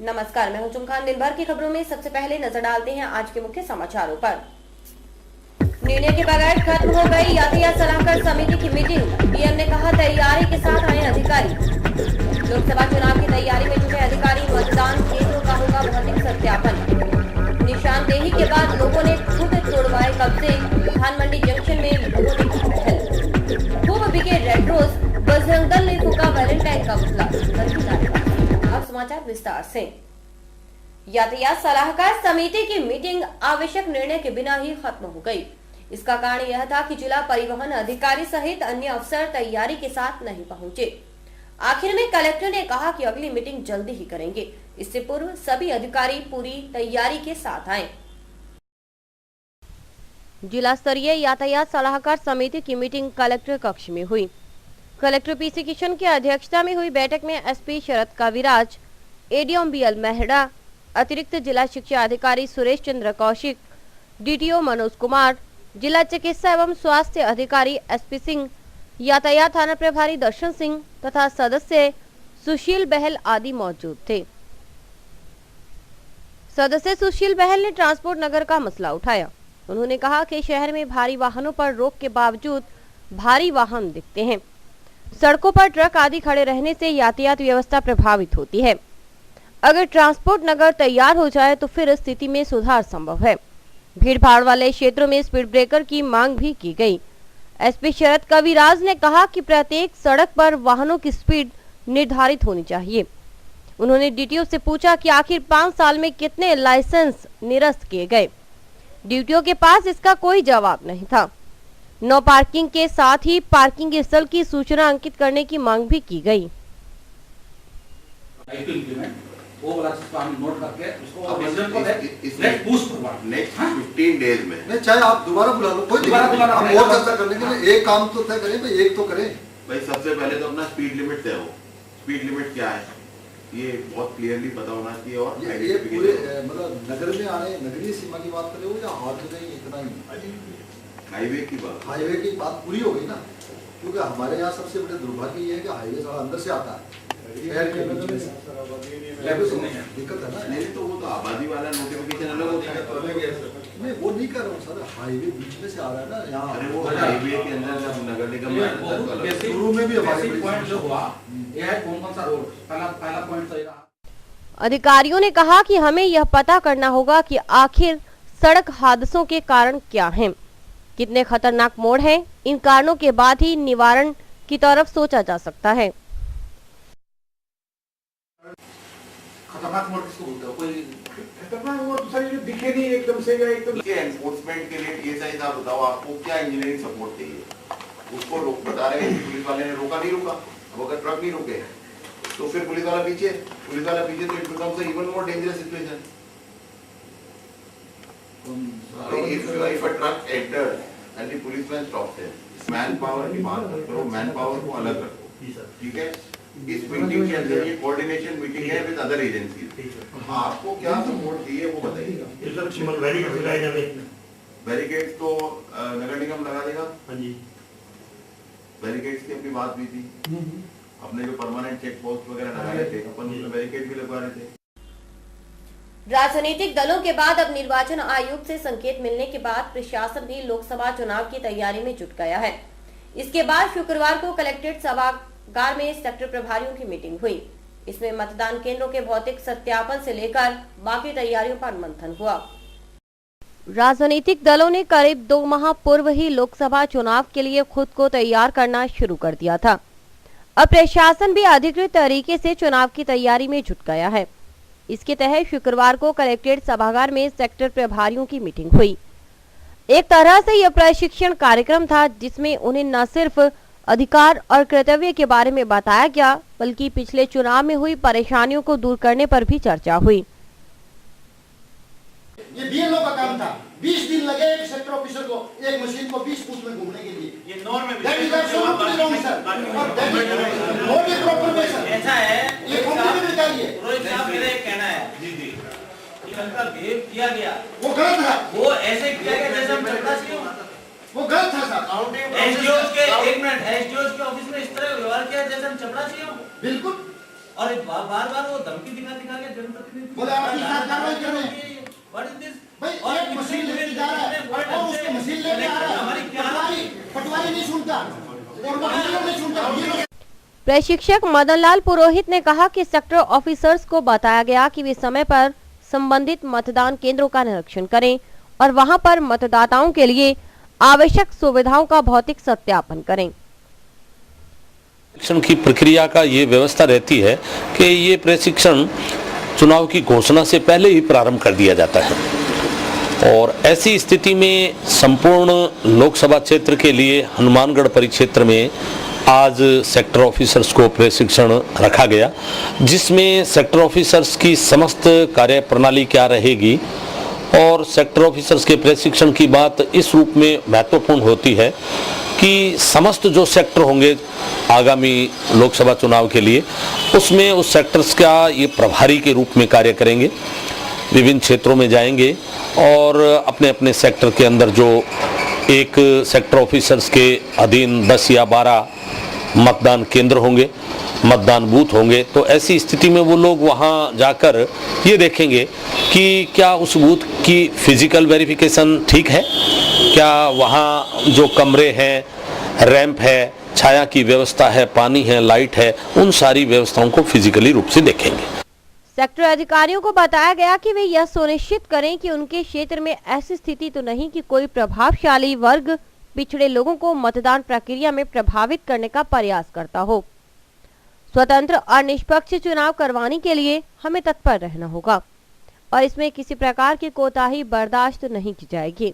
नमस्कार, मैं हूं चुमखान। दिन भर की खबरों में सबसे पहले नजर डालते हैं आज के मुख्य समाचारों पर। निर्णय के बगैर खत्म हो गई यातायात सलाहकार समिति की मीटिंग। पीएम ने कहा तैयारी के साथ आए अधिकारी। लोकसभा चुनाव की तैयारी में जुटे अधिकारी, मतदान केंद्रों का होगा भौतिक सत्यापन। निशानदेही के बाद लोगों ने खुद तोड़वाए कब्जे। धान मंडी जंक्शन में लोगों ने की पहल। खूब बिके रेड रोज, बजरंग दल ने फूका वैलेंटाइन का पुतला। अब समाचार विस्तार से। यातायात सलाहकार समिति की मीटिंग आवश्यक निर्णय के बिना ही खत्म हो गई। इसका कारण यह था कि जिला परिवहन अधिकारी सहित अन्य अफसर तैयारी के साथ नहीं पहुंचे। आखिर में कलेक्टर ने कहा कि अगली मीटिंग जल्दी ही करेंगे। इससे पूर्व सभी अधिकारी पूरी तैयारी के साथ आए। जिला स्तरीय यातायात सलाहकार समिति की मीटिंग कलेक्टर कक्ष में हुई। कलेक्टर पीसी किशन की अध्यक्षता में हुई बैठक में एसपी शरद काविराज, एडीएम बीएल मेहरा, अतिरिक्त जिला शिक्षा अधिकारी सुरेश चंद्र कौशिक, डीटीओ मनोज कुमार, जिला चिकित्सा एवं स्वास्थ्य अधिकारी एसपी सिंह, यातायात थाना प्रभारी दर्शन सिंह तथा सदस्य सुशील बहल आदि मौजूद थे। सदस्य सुशील बहल ने ट्रांसपोर्ट नगर का मसला उठाया। उन्होंने कहा कि शहर में भारी वाहनों पर रोक के बावजूद भारी वाहन दिखते हैं। सड़कों पर ट्रक आदि खड़े रहने से यातायात व्यवस्था प्रभावित होती है। अगर ट्रांसपोर्ट नगर तैयार हो जाए तो फिर स्थिति में सुधार संभव है। भीड़ भाड़ वाले क्षेत्रों में स्पीड ब्रेकर की मांग भी की गई। एसपी शरद काविराज ने कहा कि प्रत्येक सड़क पर वाहनों की स्पीड निर्धारित होनी चाहिए। उन्होंने डीटीओ से पूछा कि आखिर 5 साल में कितने लाइसेंस निरस्त किए गए। डीटीओ के पास इसका कोई जवाब नहीं था। नो पार्किंग के साथ ही पार्किंग स्थल की सूचना अंकित करने की मांग भी की गई। वो वाला चीज हम नोट करके उसको प्रेसिडेंट को next push forward next 15 days में नहीं, चाहे आप दोबारा बुला लो, कोई दिक्कत नहीं। हम और चर्चा करने के लिए एक काम तो तय करें भाई, एक तो करें भाई। सबसे पहले तो अपना स्पीड लिमिट तय हो। स्पीड लिमिट क्या है ये बहुत क्लियरली पता होना चाहिए। और ये पूरे मतलब नगर में आने नगरीय सीमा की बात करें हो या हाथ में इतना ही हाईवे की बात पूरी हो गई ना, क्योंकि हमारे यहाँ सबसे बड़े दुर्भाग्य ये है कि हाईवे सारा अंदर से आता है। दिक्कत है ना। नहीं तो वो तो आबादी वाला नोटिफिकेशन अलग होता है। मैं वो नहीं कर रहा हूँ सर, हाईवे बीच में से आ रहा है ना यहाँ। अरे वो हाईवे के अंदर जब नगर निगम शुरू में भी हमारे पॉइंट जो हुआ ये है कौन सा रोड पहला पॉइंट सही रहा। अधिकारियों ने कहा कि हमें यह पता करना होगा कि आखिर सड़क हादसों के कारण क्या हैं, कितने खतरनाक मोड़ हैं। इन कारणों के बाद ही निवारण की तरफ सोचा जा सकता है। खतरनाक मोड़ किसको बोलते हो? कोई खतरनाक मोड़ दूसरा जो दिखे नहीं एकदम से या एकदम के एनफोर्समेंट के लिए टीएसआई साहब बताओ आपको क्या इंजीनियरिंग सपोर्ट चाहिए। उसको बता रहे हैं पुलिस वाले ने रोका नहीं रोका। अब अगर ट्रक नहीं रुके तो फिर पुलिस वाला पीछे तो it becomes even more dangerous situation. If a truck enters and the policeman stops him, man power की बात करो, मैन पावर को अलग रखो, ठीक है। इस मीटिंग के अंदर ये कोऑर्डिनेशन मीटिंग है विद अदर एजेंसीज। आपको क्या सपोर्ट चाहिए वो बताइएगा। बैरिकेड्स तो नगर निगम लगा देगा। बैरिकेड्स की अपनी बात भी थी। अपने जो परमानेंट चेक पोस्ट वगैरह लगा रहे थे अपन उसमें बैरिकेड भी लगवा रहे थे। राजनीतिक दलों के बाद अब निर्वाचन आयोग से संकेत मिलने के बाद प्रशासन भी लोकसभा चुनाव की तैयारी में जुट गया है। इसके बाद शुक्रवार को कलेक्ट्रेट सभागार में सेक्टर प्रभारियों की मीटिंग हुई। इसमें मतदान केंद्रों के भौतिक सत्यापन से लेकर बाकी तैयारियों पर मंथन हुआ। राजनीतिक दलों ने करीब 2 माह पूर्व ही लोकसभा चुनाव के लिए खुद को तैयार करना शुरू कर दिया था। अब प्रशासन भी अधिकृत तरीके से चुनाव की तैयारी में जुट गया है। इसके तहत शुक्रवार को कलेक्ट्रेट सभागार में सेक्टर प्रभारियों की मीटिंग हुई। एक तरह से यह प्रशिक्षण कार्यक्रम था जिसमें उन्हें न सिर्फ अधिकार और कर्तव्य के बारे में बताया गया बल्कि पिछले चुनाव में हुई परेशानियों को दूर करने पर भी चर्चा हुई। ये बीएलओ का काम था। 20 दिन लगे एक सेक्टर ऑफिसर को एक मशीन को 20 फुट में घूमने के लिए। ये नॉर्म में that is absolutely wrong sir. और that is not a proper measure. ऐसा है ये कंपनी में चाहिए। रोहित साहब मेरा एक कहना है जी जी कि उनका बिहेव किया गया वो गलत था। वो ऐसे किया गया जैसे हम चपरासी हो। वो गलत था सर। एसडीओ के 1 मिनट एसडीओ के ऑफिस में इस तरह व्यवहार किया जैसे हम चपरासी हो। बिल्कुल। और बार-बार वो धमकी दिखा के जनप्रतिनिधि बोले आपके साथ कार्रवाई कर रहे हैं। What is this? भाई एक मशीन लेके जा रहा है और उसको मशीन लेके आ रहा है, पटवारी नहीं सुनता और वकील नहीं सुनता। प्रशिक्षक मदनलाल पुरोहित ने कहा कि सेक्टर ऑफिसर्स को बताया गया कि वे समय पर संबंधित मतदान केंद्रों का निरीक्षण करें और वहां पर मतदाताओं के लिए आवश्यक सुविधाओं का भौतिक सत्यापन करें। प्रशिक्षण की प्रक्रिया का ये व्यवस्था रहती है कि ये प्रशिक्षण चुनाव की घोषणा से पहले ही प्रारंभ कर दिया जाता है और ऐसी स्थिति में संपूर्ण लोकसभा क्षेत्र के लिए हनुमानगढ़ परिक्षेत्र में आज सेक्टर ऑफिसर्स को प्रशिक्षण रखा गया, जिसमें सेक्टर ऑफिसर्स की समस्त कार्य प्रणाली क्या रहेगी और सेक्टर ऑफिसर्स के प्रशिक्षण की बात इस रूप में महत्वपूर्ण होती है कि समस्त जो सेक्टर होंगे आगामी लोकसभा चुनाव के लिए, उसमें उस सेक्टर्स का ये प्रभारी के रूप में कार्य करेंगे, विभिन्न क्षेत्रों में जाएंगे और अपने अपने सेक्टर के अंदर जो एक सेक्टर ऑफिसर्स के अधीन 10 या 12 मतदान केंद्र होंगे, मतदान बूथ होंगे, तो ऐसी स्थिति में वो लोग वहाँ जाकर ये देखेंगे कि क्या उस बूथ की फिजिकल वेरिफिकेशन ठीक है, क्या वहाँ जो कमरे हैं, रैंप है, छाया की व्यवस्था है, पानी है, लाइट है, उन सारी व्यवस्थाओं को फिजिकली रूप से देखेंगे। सेक्टर अधिकारियों को बताया गया कि वे यह सुनिश्चित करें कि उनके क्षेत्र में ऐसी स्थिति तो नहीं कि कोई प्रभावशाली वर्ग पिछड़े लोगों को मतदान प्रक्रिया में प्रभावित करने का प्रयास करता हो। स्वतंत्र और निष्पक्ष चुनाव करवाने के लिए हमें तत्पर रहना होगा और इसमें किसी प्रकार की कोताही बर्दाश्त नहीं की जाएगी।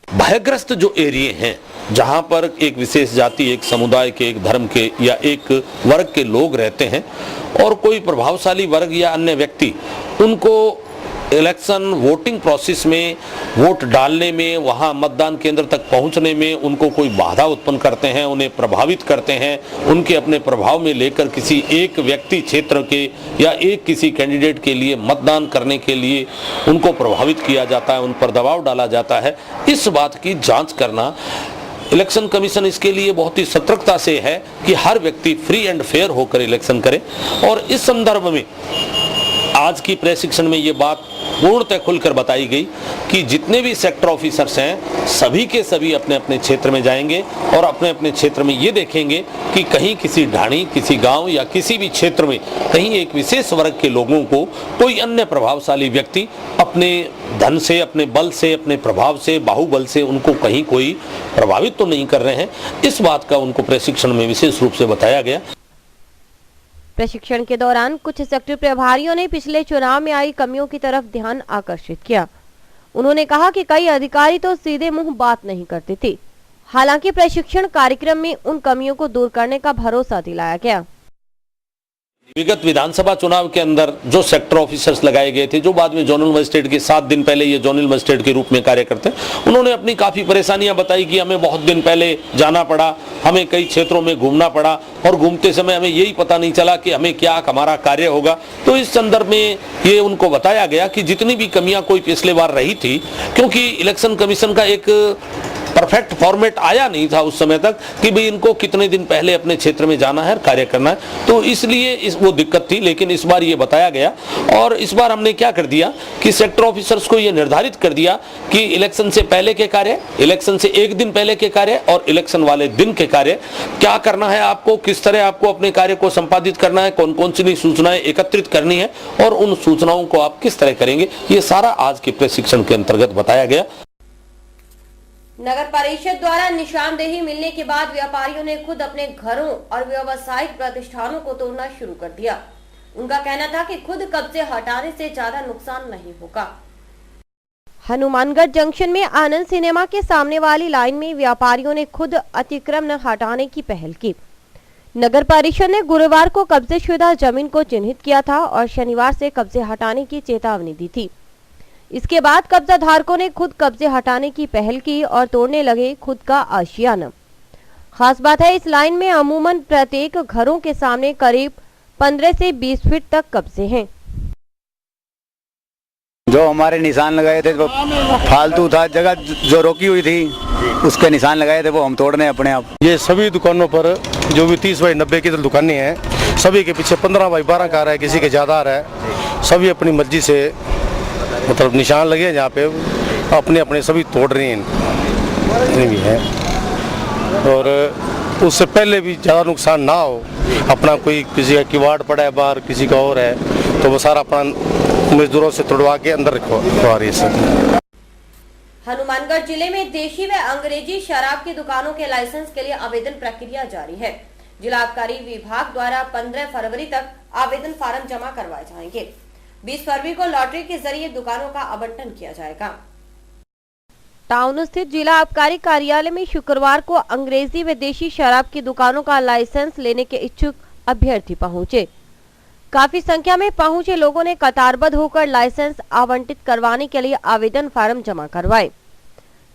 भयग्रस्त जो एरिया हैं, जहां पर एक विशेष जाति, एक समुदाय के, एक धर्म के या एक वर्ग के लोग रहते हैं और कोई प्रभावशाली वर्ग या अन्य व्यक्ति उनको इलेक्शन वोटिंग प्रोसेस में, वोट डालने में, वहां मतदान केंद्र तक पहुंचने में उनको कोई बाधा उत्पन्न करते हैं, उन्हें प्रभावित करते हैं, उनके अपने प्रभाव में लेकर किसी एक व्यक्ति क्षेत्र के या एक किसी कैंडिडेट के लिए मतदान करने के लिए उनको प्रभावित किया जाता है, उन पर दबाव डाला जाता है, इस बात की जांच करना इलेक्शन कमीशन इसके लिए बहुत ही सतर्कता से है कि हर व्यक्ति फ्री एंड फेयर होकर इलेक्शन करे। और इस संदर्भ में आज की प्रशिक्षण में ये बात पूर्णतः खुलकर बताई गई कि जितने भी सेक्टर ऑफिसर्स हैं सभी के सभी अपने अपने क्षेत्र में जाएंगे और अपने अपने क्षेत्र में ये देखेंगे कि कहीं किसी ढाणी, किसी गांव या किसी भी क्षेत्र में कहीं एक विशेष वर्ग के लोगों को कोई अन्य प्रभावशाली व्यक्ति अपने धन से, अपने बल से, अपने प्रभाव से, बाहुबल से उनको कहीं कोई प्रभावित तो नहीं कर रहे हैं। इस बात का उनको प्रशिक्षण में विशेष रूप से बताया गया। प्रशिक्षण के दौरान कुछ सेक्टर प्रभारियों ने पिछले चुनाव में आई कमियों की तरफ ध्यान आकर्षित किया। उन्होंने कहा कि कई अधिकारी तो सीधे मुंह बात नहीं करते थे। हालांकि प्रशिक्षण कार्यक्रम में उन कमियों को दूर करने का भरोसा दिलाया गया। विगत विधानसभा चुनाव के अंदर जो सेक्टर ऑफिसर्स लगाए गए थे, जो बाद में जोनल मजिस्ट्रेट के 7 दिन पहले ये जोनल मजिस्ट्रेट के रूप में कार्य करते हैं, उन्होंने अपनी काफी परेशानियां बताई कि हमें बहुत दिन पहले जाना पड़ा, हमें कई क्षेत्रों में घूमना पड़ा और घूमते समय हमें यही पता नहीं चला कि हमें क्या हमारा कार्य होगा। तो इस संदर्भ में ये उनको बताया गया कि जितनी भी कमियां कोई पिछले बार रही थी, क्योंकि इलेक्शन कमीशन का एक परफेक्ट फॉर्मेट आया नहीं था उस समय तक कि भाई इनको कितने दिन पहले अपने क्षेत्र में जाना है, कार्य करना है, तो इसलिए वो दिक्कत थी। लेकिन इस बार ये बताया गया और इस बार हमने क्या कर दिया कि सेक्टर ऑफिसर्स को ये निर्धारित कर दिया कि इलेक्शन से पहले के कार्य, इलेक्शन से 1 दिन पहले के कार्य और इलेक्शन वाले दिन के कार्य क्या करना है, आपको किस तरह आपको अपने कार्य को संपादित करना है, कौन कौन सी सूचनाएं एकत्रित करनी है और उन सूचनाओं को आप किस तरह करेंगे, ये सारा आज के प्रशिक्षण के अंतर्गत बताया गया। नगर परिषद द्वारा निशानदेही मिलने के बाद व्यापारियों ने खुद अपने घरों और व्यावसायिक प्रतिष्ठानों को तोड़ना शुरू कर दिया। उनका कहना था कि खुद कब्जे हटाने से ज्यादा नुकसान नहीं होगा। हनुमानगढ़ जंक्शन में आनंद सिनेमा के सामने वाली लाइन में व्यापारियों ने खुद अतिक्रमण हटाने की पहल की। नगर परिषद ने गुरुवार को कब्जेशुदा जमीन को चिन्हित किया था और शनिवार से कब्जे हटाने की चेतावनी दी थी। इसके बाद कब्जा धारकों ने खुद कब्जे हटाने की पहल की और तोड़ने लगे खुद का आशियाना। खास बात है, इस लाइन में अमूमन प्रत्येक घरों के सामने करीब 15 से 20 फीट तक कब्जे हैं। जो हमारे निशान लगाए थे वो फालतू था, जगह जो रोकी हुई थी उसके निशान लगाए थे वो हम तोड़ रहे हैं अपने आप। ये सभी दुकानों पर जो भी 30 बाई 90 की दुकानें हैं, सभी के पीछे 15 बाई 12 कार है, किसी के ज़्यादा है, सभी अपनी मर्जी से मतलब निशान लगे हैं जहाँ पे अपने अपने सभी तोड़ रहे हैं भी हैं। और उससे पहले भी ज़्यादा नुकसान ना हो, अपना कोई किसी का किवाड़ पड़ा है बाहर, किसी का और है, तो वो सारा अपना मजदूरों से तोड़वा के अंदर रखवा रही है। हनुमानगढ़ जिले में देशी व अंग्रेजी शराब की दुकानों के लाइसेंस के लिए आवेदन प्रक्रिया जारी है। जिला आबकारी विभाग द्वारा 15 फरवरी तक आवेदन फार्म जमा करवाए जाएंगे। 20 फरवरी को लॉटरी के जरिए दुकानों का आवंटन किया जाएगा। टाउन स्थित जिला आबकारी कार्यालय में शुक्रवार को अंग्रेजी व देशी शराब की दुकानों का लाइसेंस लेने के इच्छुक अभ्यर्थी पहुंचे। काफी संख्या में पहुंचे लोगों ने कतारबद्ध होकर लाइसेंस आवंटित करवाने के लिए आवेदन फार्म जमा करवाए।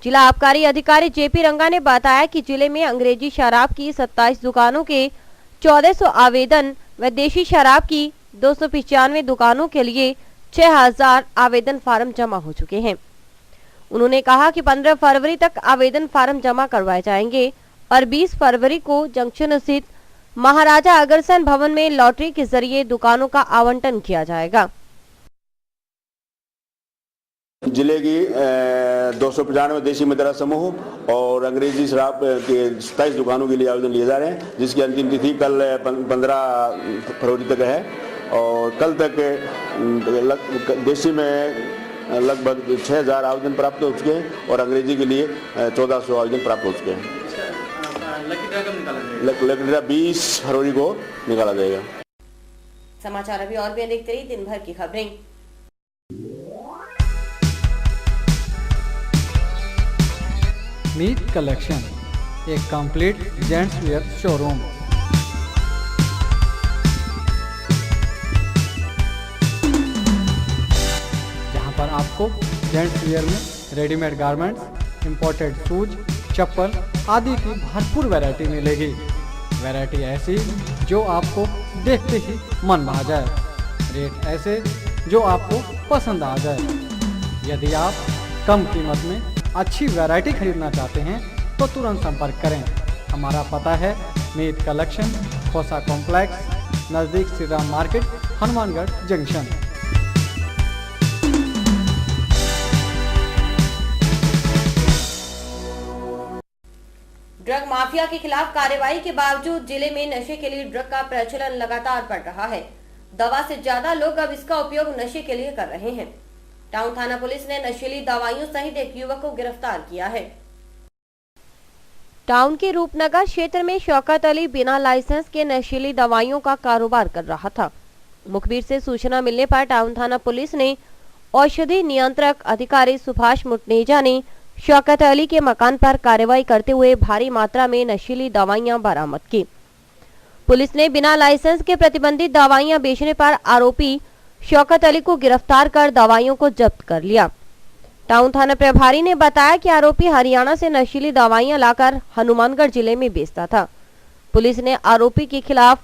जिला आबकारी अधिकारी जेपी रंगा ने बताया कि जिले में अंग्रेजी शराब की 27 दुकानों के 1400 आवेदन व देशी शराब की 295 दुकानों के लिए 6000 आवेदन फार्म जमा हो चुके हैं। उन्होंने कहा कि 15 फरवरी तक आवेदन फार्म जमा करवाए जाएंगे और 20 फरवरी को जंक्शन स्थित महाराजा अग्रसेन भवन में लॉटरी के जरिए दुकानों का आवंटन किया जाएगा। जिले की 295 देशी मदिरा समूह और अंग्रेजी शराब के 27 दुकानों के लिए आवेदन लिए जा रहे हैं, जिसकी अंतिम तिथि कल 15 फरवरी तक है। और कल तक देशी में लगभग 6000 आवेदन प्राप्त हो चुके हैं और अंग्रेजी के लिए 1400 आवेदन प्राप्त हो चुके हैं। लकी ड्रा 20 फरवरी को निकाला जाएगा। समाचार अभी और भी देखते रहिए दिन भर की खबरें। मीत कलेक्शन, एक कंप्लीट जेंट्स वेयर शोरूम। जहां पर आपको जेंट्स वेयर में रेडीमेड गारमेंट्स, इंपोर्टेड शूज, चप्पल आदि की भरपूर वैरायटी मिलेगी। वैरायटी ऐसी जो आपको देखते ही मन भा जाए, रेट ऐसे जो आपको पसंद आ जाए। यदि आप कम कीमत में अच्छी वैरायटी खरीदना चाहते हैं तो तुरंत संपर्क करें। हमारा पता है मीत कलेक्शन, खोसा कॉम्प्लेक्स, नज़दीक Shri Ram market, Hanumangarh junction. Drug mafia के खिलाफ कार्रवाई के बावजूद जिले में नशे के लिए ड्रग का प्रचलन लगातार बढ़ रहा है। दवा से ज्यादा लोग अब इसका उपयोग नशे के लिए कर रहे हैं। टाउन थाना पुलिस ने नशीली दवाइयों सहित एक युवक को गिरफ्तार किया है। टाउन के रूपनगर क्षेत्र में शौकत अली बिना लाइसेंस के नशीली दवाइयों का कारोबार कर रहा था। मुखबिर से सूचना मिलने पर टाउन थाना पुलिस ने औषधि नियंत्रक अधिकारी सुभाष मुटनेजा ने शौकत अली के मकान पर कार्रवाई करते हुए भारी मात्रा में नशीली दवाइयां बरामद की। पुलिस ने बिना लाइसेंस के प्रतिबंधित दवाइयां बेचने पर आरोपी शौकत अली को गिरफ्तार कर दवाइयों को जब्त कर लिया। टाउन थाना प्रभारी ने बताया कि आरोपी हरियाणा से नशीली दवाइयां लाकर हनुमानगढ़ जिले में बेचता था। पुलिस ने आरोपी के खिलाफ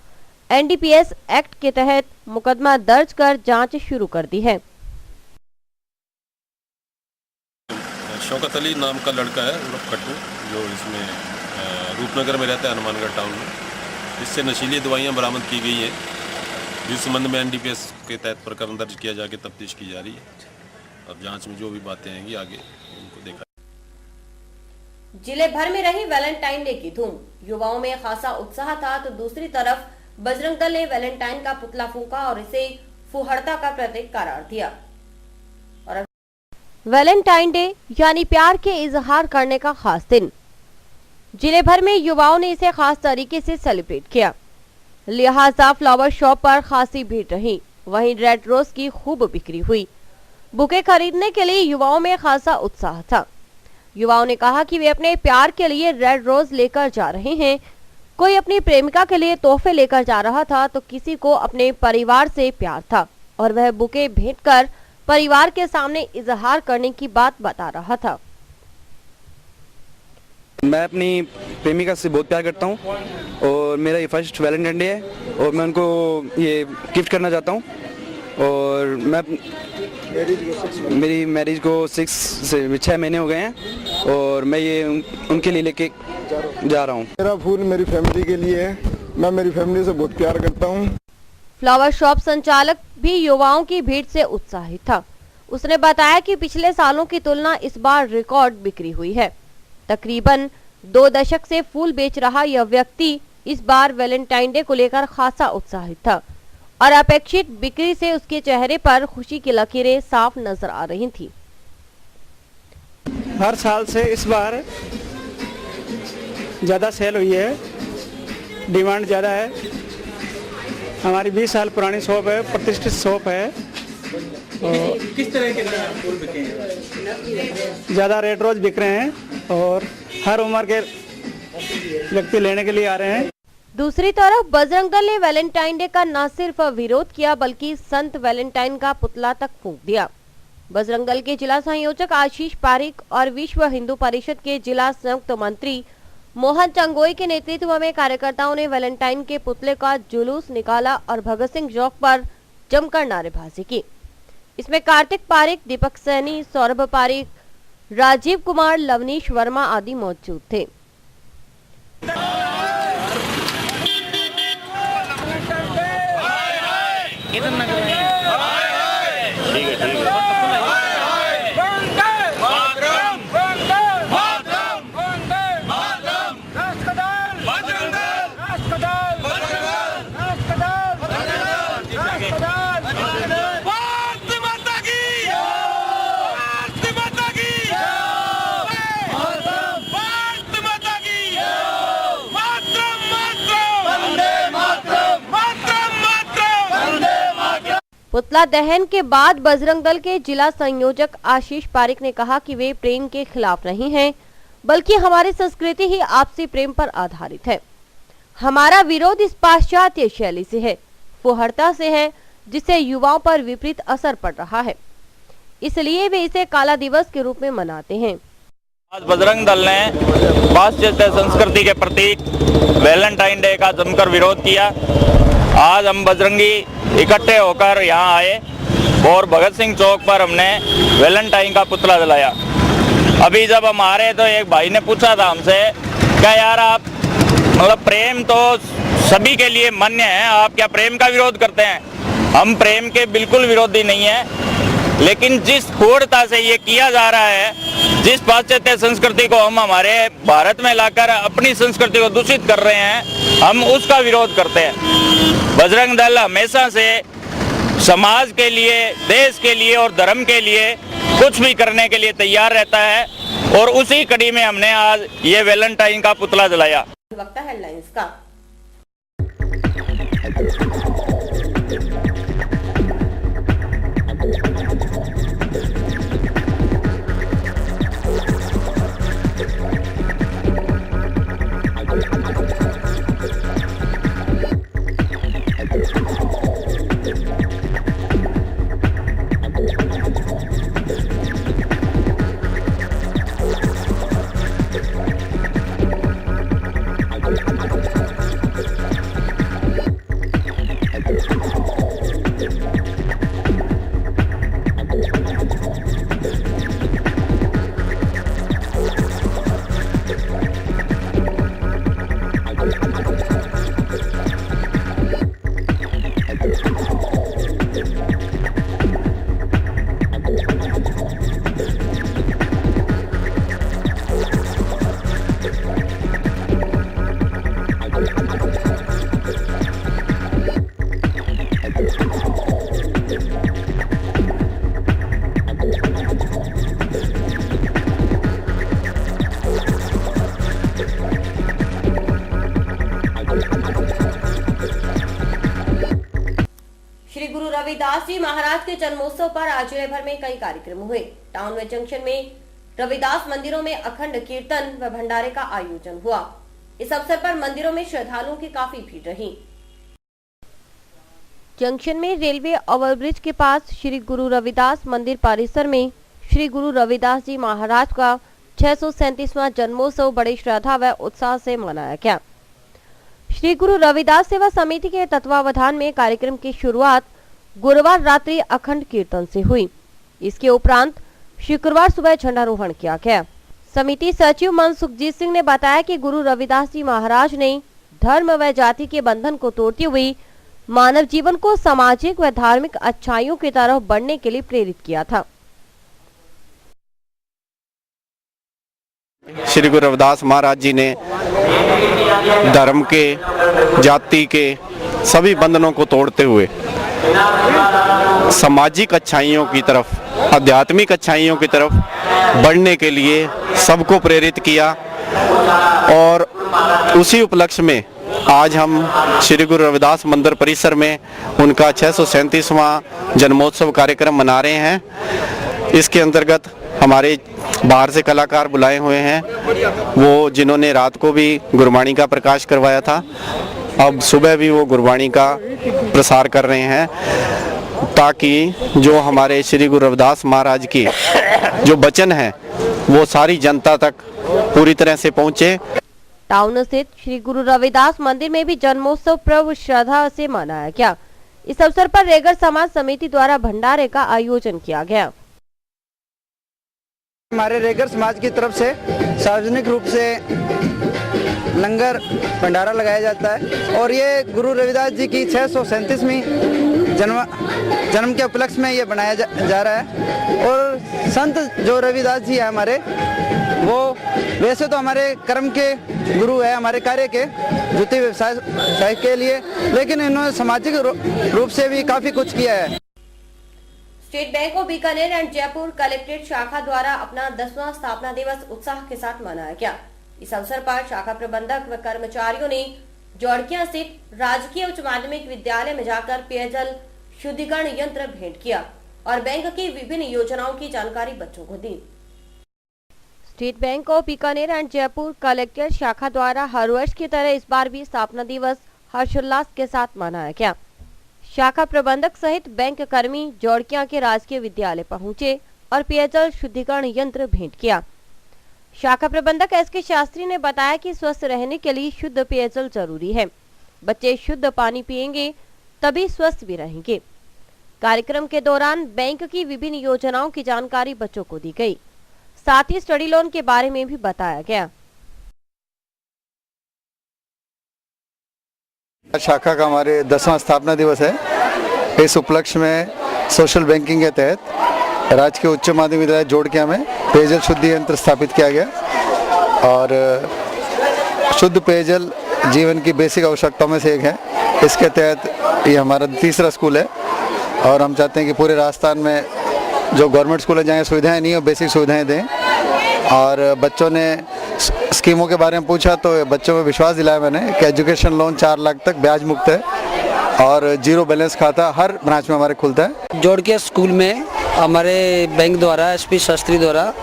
एनडीपीएस एक्ट के तहत मुकदमा दर्ज कर जांच शुरू कर दी है। शौकत अली नाम का लड़का है उर्फ कट्टू, जो इसमें रूपनगर में रहता है, हनुमानगढ़ टाउन में। इससे नशीली दवाइयां बरामद की गई हैं, जिस संबंध में एनडीपीएस के तहत प्रकरण दर्ज किया जाके तफ्तीश की जा रही है। अब जांच में जो भी बातें आएंगी आगे उनको देखा। जिले भर में रही वैलेंटाइन डे की धूम, युवाओं में खासा उत्साह था तो दूसरी तरफ बजरंग दल ने वैलेंटाइन का पुतला फूंका और इसे फुहड़ता का प्रतीक करार दिया। और वैलेंटाइन डे यानी प्यार के इजहार करने का खास दिन, जिले भर में युवाओं ने इसे खास तरीके से सेलिब्रेट किया। लिहाजा फ्लावर शॉप पर खासी भीड़ रही, वहीं रेड रोज की खूब बिक्री हुई। बुके खरीदने के लिए युवाओं में खासा उत्साह था। युवाओं ने कहा कि वे अपने प्यार के लिए रेड रोज लेकर जा रहे हैं। कोई अपनी प्रेमिका के लिए तोहफे लेकर जा रहा था तो किसी को अपने परिवार से प्यार था और वह बुके भेंट कर परिवार के सामने इजहार करने की बात बता रहा था। मैं अपनी प्रेमिका से बहुत प्यार करता हूँ और मेरा ये फर्स्ट वैलेंटाइन डे है और मैं उनको ये गिफ्ट करना चाहता हूँ और मैं मेरी मैरिज को 6 महीने हो गए हैं और मैं ये उनके लिए लेके जा रहा हूँ। मेरा फूल मेरी फैमिली के लिए है, मैं मेरी फैमिली से बहुत प्यार करता हूँ। फ्लावर शॉप संचालक भी युवाओं की भीड़ से उत्साहित था। उसने बताया कि पिछले सालों की तुलना इस बार रिकॉर्ड बिक्री हुई है। तकरीबन 2 दशक से फूल बेच रहा यह व्यक्ति इस बार वैलेंटाइन डे को लेकर खासा उत्साहित था और अपेक्षित बिक्री से उसके चेहरे पर खुशी की लकीरें साफ नजर आ रही थी। हर साल से इस बार ज़्यादा सेल हुई है, डिमांड ज़्यादा है। हमारी 20 साल पुरानी शॉप है, प्रतिष्ठित शॉप है। किस तरह के फूल बिके हैं? ज़्यादा रेड रोज बिक रहे हैं और हर उम्र के व्यक्ति लेने के लिए आ रहे हैं। दूसरी तरफ बजरंग दल ने वैलेंटाइन डे का न सिर्फ विरोध किया बल्कि संत वैलेंटाइन का पुतला तक फूंक दिया। बजरंग दल के जिला संयोजक आशीष पारिक और विश्व हिंदू परिषद के जिला संयुक्त मंत्री मोहन चंगोई के नेतृत्व में कार्यकर्ताओं ने वैलेंटाइन के पुतले का जुलूस निकाला और भगत सिंह चौक पर जमकर नारेबाजी की। इसमें कार्तिक पारिक, दीपक सैनी, सौरभ पारिक, राजीव कुमार, लवनीश वर्मा आदि मौजूद थे। पुतला दहन के बाद बजरंग दल के जिला संयोजक आशीष पारिक ने कहा कि वे प्रेम के खिलाफ नहीं हैं, बल्कि हमारी संस्कृति ही आपसी प्रेम पर आधारित है। हमारा विरोध इस पाश्चात्य शैली से है, फुहरता से है, जिससे युवाओं पर विपरीत असर पड़ रहा है। इसलिए वे इसे काला दिवस के रूप में मनाते हैं। आज बजरंग दल ने पाश्चात्य संस्कृति के प्रतीक वैलेंटाइन डे का जमकर विरोध किया। आज हम बजरंगी इकट्ठे होकर यहाँ आए और भगत सिंह चौक पर हमने वैलेंटाइन का पुतला जलाया। अभी जब हम आ रहे तो एक भाई ने पूछा था हमसे, क्या यार आप मतलब प्रेम तो सभी के लिए मान्य है, आप क्या प्रेम का विरोध करते हैं? हम प्रेम के बिल्कुल विरोधी नहीं है, लेकिन जिस क्रूरता से ये किया जा रहा है, जिस पाश्चात्य संस्कृति को हम हमारे भारत में लाकर अपनी संस्कृति को दूषित कर रहे हैं, हम उसका विरोध करते हैं। बजरंग दल हमेशा से समाज के लिए, देश के लिए और धर्म के लिए कुछ भी करने के लिए तैयार रहता है और उसी कड़ी में हमने आज ये वैलेंटाइन का पुतला जलाया। वक्ता हेडलाइंस का रविदास जी महाराज के जन्मोत्सव पर आज जिले भर में कई कार्यक्रम हुए। टाउन वे जंक्शन में रविदास मंदिरों में अखंड कीर्तन व भंडारे का आयोजन हुआ। इस अवसर पर मंदिरों में श्रद्धालुओं की काफी भीड़ रही। जंक्शन में रेलवे ओवरब्रिज के पास श्री गुरु रविदास मंदिर परिसर में श्री गुरु रविदास जी महाराज का 637वां जन्मोत्सव बड़े श्रद्धा व उत्साह से मनाया गया। श्री गुरु रविदास सेवा समिति के तत्वावधान में कार्यक्रम की शुरुआत गुरुवार रात्रि अखंड कीर्तन से हुई। इसके उपरांत शुक्रवार सुबह झंडारोहण किया गया। समिति सचिव मन सुखजीत सिंह ने बताया कि गुरु रविदास जी महाराज ने धर्म व जाति के बंधन को तोड़ती हुई मानव जीवन को सामाजिक व धार्मिक अच्छाइयों की तरफ बढ़ने के लिए प्रेरित किया था। श्री गुरु रविदास महाराज जी ने धर्म के, जाति के सभी बंधनों को तोड़ते हुए सामाजिक अच्छाइयों की तरफ, आध्यात्मिक अच्छाइयों की तरफ बढ़ने के लिए सबको प्रेरित किया। और उसी उपलक्ष्य में आज हम श्री गुरु रविदास मंदिर परिसर में उनका 637वां जन्मोत्सव कार्यक्रम मना रहे हैं। इसके अंतर्गत हमारे बाहर से कलाकार बुलाए हुए हैं, वो जिन्होंने रात को भी गुरबाणी का प्रकाश करवाया था, अब सुबह भी वो गुरबाणी का प्रसार कर रहे हैं, ताकि जो हमारे श्री गुरु रविदास महाराज की जो वचन है वो सारी जनता तक पूरी तरह से पहुँचे। टाउन स्थित श्री गुरु रविदास मंदिर में भी जन्मोत्सव पर्व श्रद्धा से मनाया गया। इस अवसर पर रेगर समाज समिति द्वारा भंडारे का आयोजन किया गया। हमारे रेगर समाज की तरफ से सार्वजनिक रूप से लंगर भंडारा लगाया जाता है और ये गुरु रविदास जी की 637वीं जन्म के उपलक्ष्य में ये बनाया जा रहा है। और संत जो रविदास जी है हमारे, वो वैसे तो हमारे कर्म के गुरु है, हमारे कार्य के जूते व्यवसाय के लिए, लेकिन इन्होंने सामाजिक रूप से भी काफी कुछ किया है। State Bank of Bikaner and Jaipur collectorate शाखा द्वारा अपना 10वां स्थापना दिवस उत्साह के साथ मनाया गया। इस अवसर पर शाखा प्रबंधक व कर्मचारियों ने जौड़किया स्थित राजकीय उच्च माध्यमिक विद्यालय में जाकर पेयजल शुद्धिकरण यंत्र भेंट किया और बैंक की विभिन्न योजनाओं की जानकारी बच्चों को दी। State Bank of Bikaner and Jaipur collectorate शाखा द्वारा हर वर्ष की तरह इस बार भी स्थापना दिवस हर्षोल्लास के साथ मनाया गया। शाखा प्रबंधक सहित बैंक कर्मी जौड़किया के राजकीय विद्यालय पहुंचे और पेयजल शुद्धिकरण यंत्र भेंट किया। शाखा प्रबंधक एसके शास्त्री ने बताया कि स्वस्थ रहने के लिए शुद्ध पेयजल जरूरी है। बच्चे शुद्ध पानी पिएंगे तभी स्वस्थ भी रहेंगे। कार्यक्रम के दौरान बैंक की विभिन्न योजनाओं की जानकारी बच्चों को दी गई, साथ ही स्टडी लोन के बारे में भी बताया गया। शाखा का हमारे 10वां स्थापना दिवस है। इस उपलक्ष्य में सोशल बैंकिंग के तहत राजकीय उच्च माध्यमिक विद्यालय जौड़किया में पेयजल शुद्धि यंत्र स्थापित किया गया और शुद्ध पेयजल जीवन की बेसिक आवश्यकताओं में से एक है। इसके तहत ये हमारा तीसरा स्कूल है और हम चाहते हैं कि पूरे राजस्थान में जो गवर्नमेंट स्कूल है जहाँ सुविधाएं नहीं हो बेसिक सुविधाएं दें। और बच्चों ने स्कीमों के बारे में पूछा तो बच्चों में विश्वास दिलाया मैंने कि एजुकेशन लोन 4 लाख तक ब्याज मुक्त है और 0 बैलेंस खाता हर ब्रांच में हमारे खुलता है। जौड़किया स्कूल में हमारे बैंक द्वारा एसपी शास्त्री द्वारा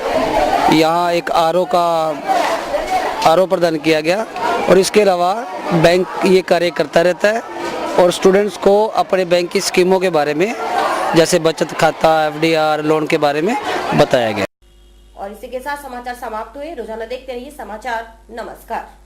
यहाँ एक आरओ प्रदान किया गया और इसके अलावा बैंक ये कार्य करता रहता है और स्टूडेंट्स को अपने बैंक की स्कीमों के बारे में जैसे बचत खाता, एफडीआर, लोन के बारे में बताया गया। और इसी के साथ समाचार समाप्त हुए। रोजाना देखते रहिए समाचार। नमस्कार।